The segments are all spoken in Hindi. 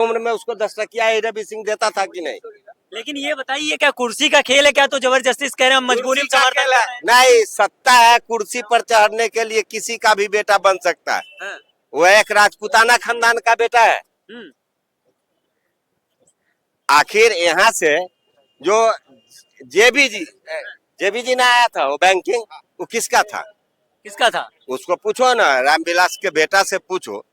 उम्र में उसको 10 टकिया रवि सिंह देता था कि नहीं? लेकिन ये बताइए क्या कुर्सी का खेल है क्या? तो जबरदस्ती कह रहे हैं हम मजबूरी में समर्थन कर रहे हैं। नहीं, सत्ता है, कुर्सी पर चढ़ने के लिए किसी का भी बेटा बन सकता है। हाँ। वो एक राजपूताना खानदान का बेटा है। आखिर यहाँ से जो जेबी जी ने आया था, वो बैंकिंग, वो किसका था? किसका था? उसको पूछो ना, रामविलास के बेटा से पूछो।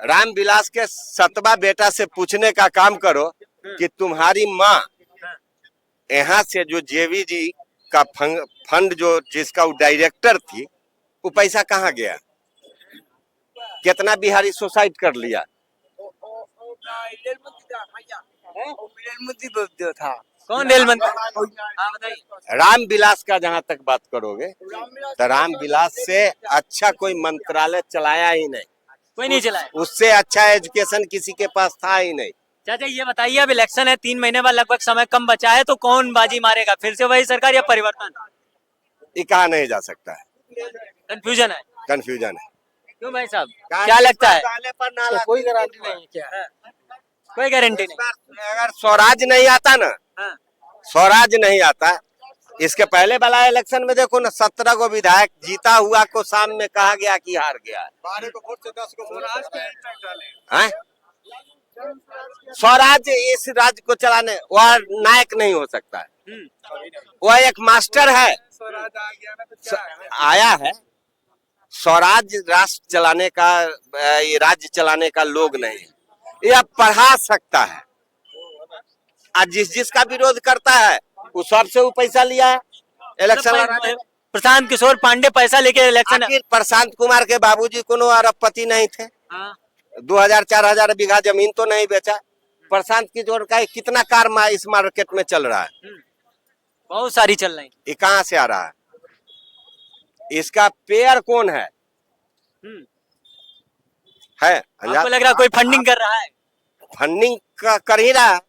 रामविलास के सतवा बेटा से पूछने का काम करो कि तुम्हारी माँ यहाँ से जो जेबी जी का फंड जो जिसका वो डायरेक्टर थी, वो पैसा कहाँ गया? कितना बिहारी सुसाइड कर लिया? था कौन रेल मंत्री? रामविलास का जहाँ तक बात करोगे तो रामविलास से अच्छा कोई मंत्रालय चलाया ही नहीं, कोई नहीं चलाया। उससे अच्छा एजुकेशन किसी के पास था ही नहीं। चाचा ये बताइए, अब इलेक्शन है, 3 महीने बाद लगभग समय कम बचा है, तो कौन बाजी मारेगा? फिर से वही सरकार या परिवर्तन? ये कहा नहीं जा सकता है, कंफ्यूजन है। कंफ्यूजन है। क्यों भाई साहब, क्या लगता है? कोई गारंटी नहीं क्या? कोई गारंटी नहीं। अगर स्वराज नहीं आता ना, स्वराज नहीं आता, इसके पहले वाला इलेक्शन में देखो ना, 17 को विधायक जीता हुआ को शाम में कहा गया कि हार गया। 12 को वोट से 10 को स्वराज इस राज्य को चलाने वह नायक नहीं हो सकता है, वह एक मास्टर है। आया है स्वराज राष्ट्र चलाने का, ये राज्य चलाने का लोग नहीं है। यह पढ़ा सकता है, आज जिसका विरोध करता है वो सबसे वो पैसा लिया है इलेक्शन। प्रशांत किशोर पांडे पैसा लेके इलेक्शन। प्रशांत कुमार के बाबूजी कोनो अरबपति नहीं थे। 2000-4000 बीघा जमीन तो नहीं बेचा। प्रशांत किशोर का कितना कार इस मार्केट में चल रहा है? बहुत सारी चल रही। ये कहाँ से आ रहा है? इसका पेयर कौन है? आपको लग रहा है कोई फंडिंग कर रहा है? फंडिंग कर ही रहा है।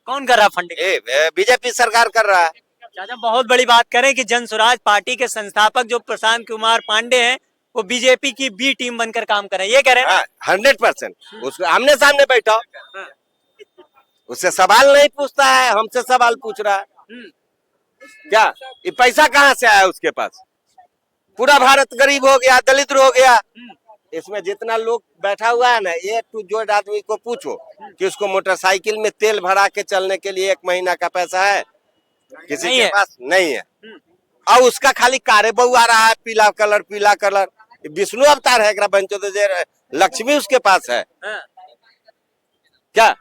कौन कर रहा है फंडिंग? बीजेपी सरकार कर रहा है। चाचा बहुत बड़ी बात करें कि जन स्वराज पार्टी के संस्थापक जो प्रशांत कुमार पांडे हैं, वो बीजेपी की बी टीम बनकर काम कर रहे हैं, ये कह रहे हैं? 100%। उसको आमने सामने बैठा, उससे सवाल नहीं पूछता है, हमसे सवाल पूछ रहा है। क्या ये पैसा कहाँ से आया उसके पास? पूरा भारत गरीब हो गया, दलित हो गया। इसमें जितना लोग बैठा हुआ है ना, ये टू जेड आदमी को पूछो कि उसको मोटरसाइकिल में तेल भरा के चलने के लिए 1 महीना का पैसा है? किसी के पास नहीं है। और उसका खाली कारे बहु आ रहा है, पीला कलर। विष्णु अवतार है, लक्ष्मी उसके पास है क्या?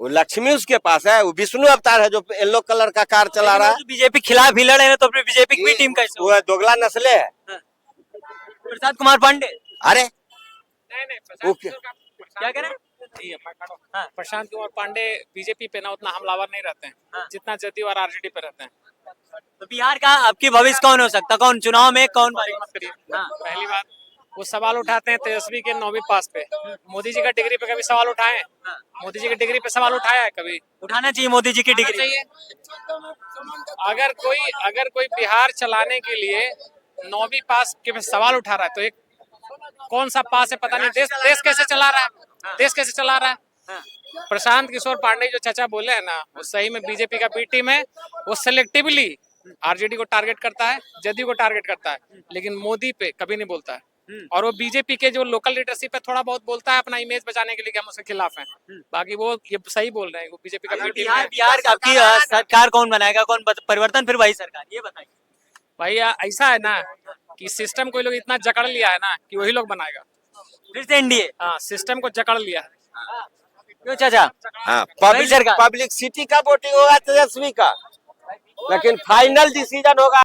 वो लक्ष्मी उसके पास है, वो विष्णु अवतार है जो येलो कलर का कार चला रहा है। बीजेपी खिलाफ ही लड़े हैं, तो अपनी बीजेपी की टीम कैसे? वो दोगला नस्ले है। प्रशांत कुमार पांडे। अरे नहीं क्या कह रहे हैं? प्रशांत कुमार पांडे बीजेपी पे ना उतना हमलावर नहीं रहते हैं जितना जदयू और आरजेडी पे रहते हैं। तो बिहार का आपकी भविष्य कौन हो सकता? कौन चुनाव में कौन? पहली बात, वो सवाल उठाते हैं तेजस्वी के 9वीं पास पे। मोदी जी का डिग्री पे कभी सवाल उठाए? मोदी जी की डिग्री पे सवाल उठाया है कभी? उठाना चाहिए मोदी जी की डिग्री चाहिए। अगर कोई बिहार चलाने के लिए 9वीं पास के सवाल उठा रहा है, तो एक कौन सा पास है पता नहीं। देश कैसे चला रहा है? देश कैसे चला रहा है? प्रशांत किशोर पांडे जो चाचा बोले हैं ना, वो सही में बीजेपी का बी टीम है। वो सिलेक्टिवली आरजेडी को टारगेट करता है, जदयू को टारगेट करता है, लेकिन मोदी पे कभी नहीं बोलता है। और वो बीजेपी के जो लोकल लीडरशिप है थोड़ा बहुत बोलता है अपना इमेज बचाने के लिए कि हम उसके खिलाफ हैं। बाकी वो ये सही बोल रहे हैं, वो बीजेपी का बी टीम है। बिहार आपकी सरकार कौन बनाएगा? कौन परिवर्तन फिर वही सरकार? ये बताइए भैया। ऐसा है ना कि सिस्टम कोई लोग इतना जकड़ लिया है ना कि वही लोग बनाएगा फिर से एनडीए। हाँ, सिस्टम को जकड़ लिया है। क्यों चाचा? हाँ, पब्लिक सिटी का वोटिंग होगा तेजस्वी का, लेकिन फाइनल डिसीजन होगा